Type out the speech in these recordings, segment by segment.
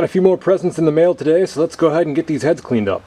Got a few more presents in the mail today, so let's go ahead and get these heads cleaned up.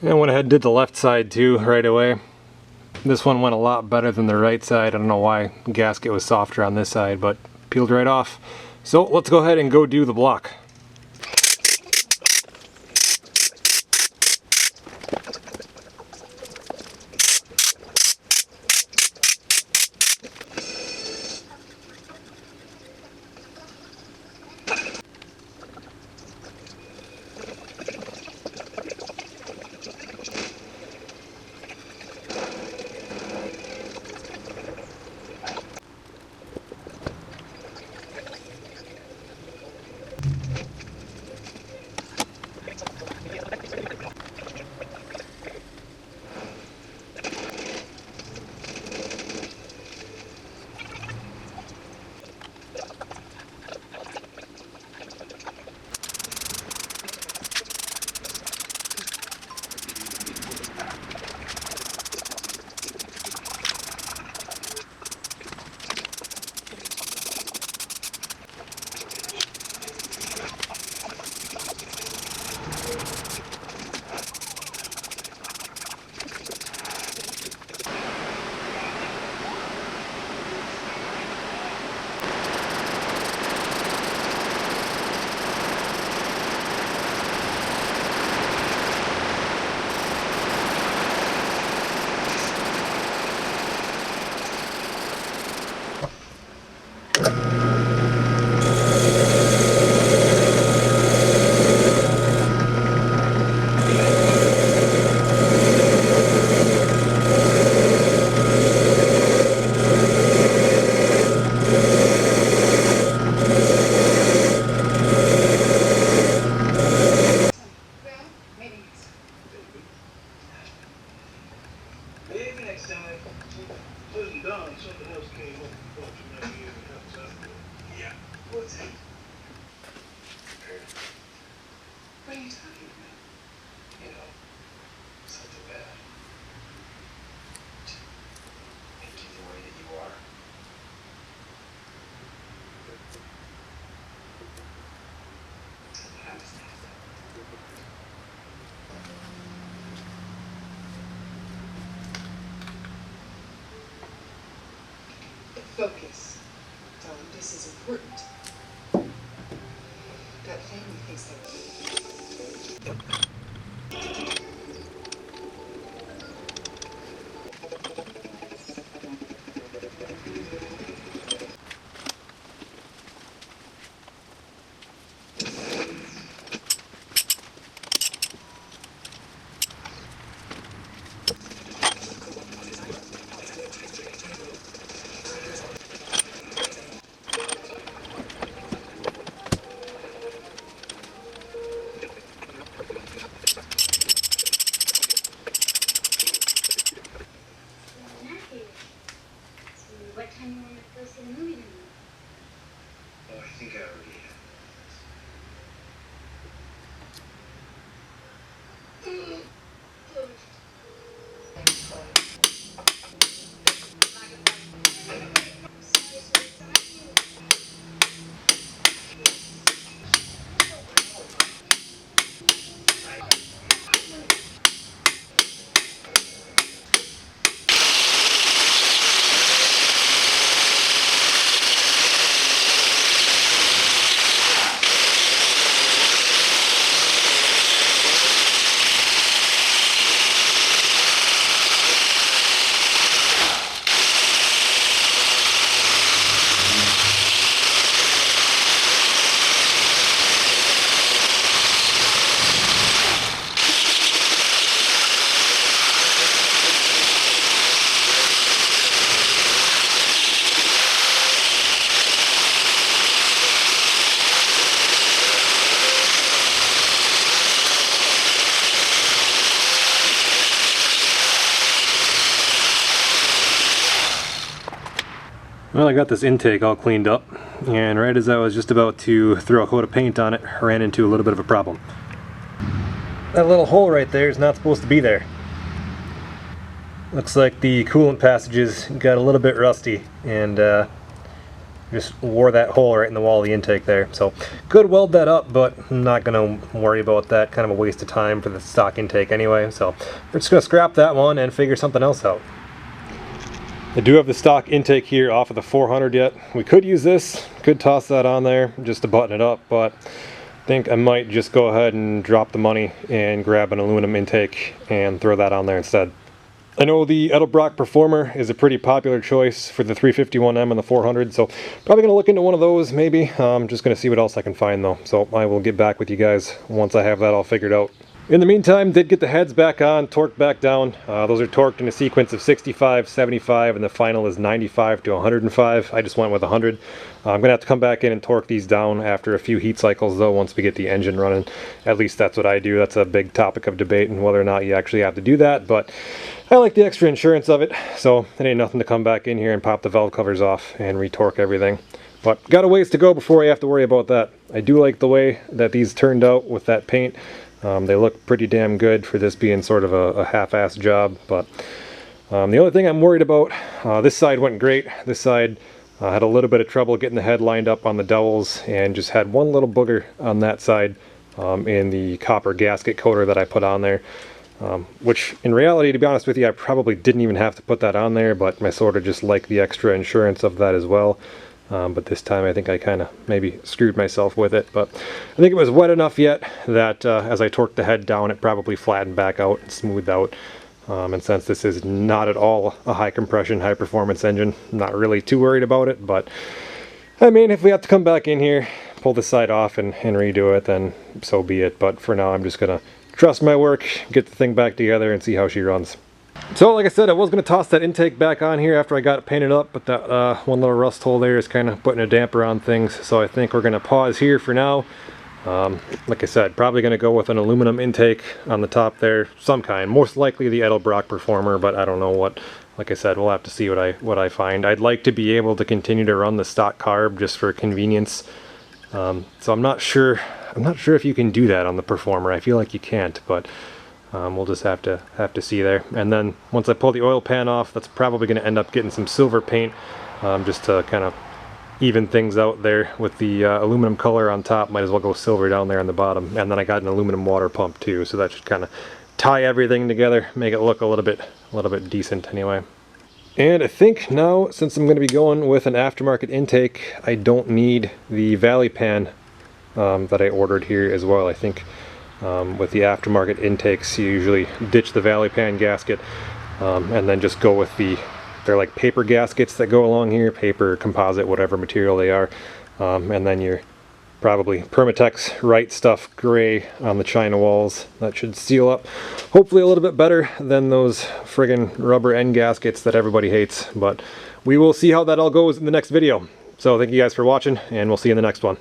And I went ahead and did the left side too right away. This one went a lot better than the right side. I don't know why the gasket was softer on this side, but peeled right off. So let's go ahead and go do the block. What are you talking about? You know, something bad. To make you the way that you are. I understand that. Focus. Tom, this is important. That family thinks that. What time you want to go see the movie tonight? Oh, I think I already Well, I got this intake all cleaned up, and right as I was just about to throw a coat of paint on it, I ran into a little bit of a problem. That little hole right there is not supposed to be there. Looks like the coolant passages got a little bit rusty, and just wore that hole right in the wall of the intake there. So could weld that up, but I'm not gonna worry about that. Kind of a waste of time for the stock intake anyway. So we're just gonna scrap that one and figure something else out. I do have the stock intake here off of the 400 yet. We could use this, could toss that on there just to button it up, but I think I might just go ahead and drop the money and grab an aluminum intake and throw that on there instead. I know the Edelbrock Performer is a pretty popular choice for the 351M and the 400, so probably going to look into one of those maybe. I'm just going to see what else I can find though, so I will get back with you guys once I have that all figured out. In the meantime, did get the heads back on, torqued back down. Those are torqued in a sequence of 65, 75, and the final is 95 to 105. I just went with 100. I'm gonna have to come back in and torque these down after a few heat cycles though, once we get the engine running. At least that's what I do. That's a big topic of debate and whether or not you actually have to do that, but I like the extra insurance of it, so it ain't nothing to come back in here and pop the valve covers off and re-torque everything. But got a ways to go before I have to worry about that. I do like the way that these turned out with that paint. They look pretty damn good for this being sort of a half-assed job, but the only thing I'm worried about, this side went great. This side had a little bit of trouble getting the head lined up on the dowels and just had one little booger on that side in the copper gasket coater that I put on there, which in reality, to be honest with you, I probably didn't even have to put that on there, but I sort of just like the extra insurance of that as well. But this time I think I kind of maybe screwed myself with it, but I think it was wet enough yet that as I torqued the head down it probably flattened back out and smoothed out. And since this is not at all a high compression, high performance engine, I'm not really too worried about it. But I mean, if we have to come back in here, pull this side off and redo it, then so be it. But for now I'm just gonna trust my work, get the thing back together and see how she runs. So like I said, I was going to toss that intake back on here after I got it painted up, but that one little rust hole there is kind of putting a damper on things, so I think we're going to pause here for now. Like I said, probably going to go with an aluminum intake on the top there, some kind, most likely the Edelbrock Performer, but I don't know what. Like I said, we'll have to see what I find. I'd like to be able to continue to run the stock carb just for convenience. So I'm not sure if you can do that on the Performer. I feel like you can't, but we'll just have to see there. And then once I pull the oil pan off, that's probably going to end up getting some silver paint just to kind of even things out there with the aluminum color on top. Might as well go silver down there on the bottom. And then I got an aluminum water pump too, so that should kind of tie everything together, make it look a little bit decent anyway. And I think now, since I'm going to be going with an aftermarket intake, I don't need the valley pan that I ordered here as well. I think with the aftermarket intakes, you usually ditch the valley pan gasket and then just go with they're like paper gaskets that go along here, paper, composite, whatever material they are, and then you're probably Permatex Right Stuff gray on the China walls. That should seal up hopefully a little bit better than those friggin' rubber end gaskets that everybody hates, but we will see how that all goes in the next video. So thank you guys for watching, and we'll see you in the next one.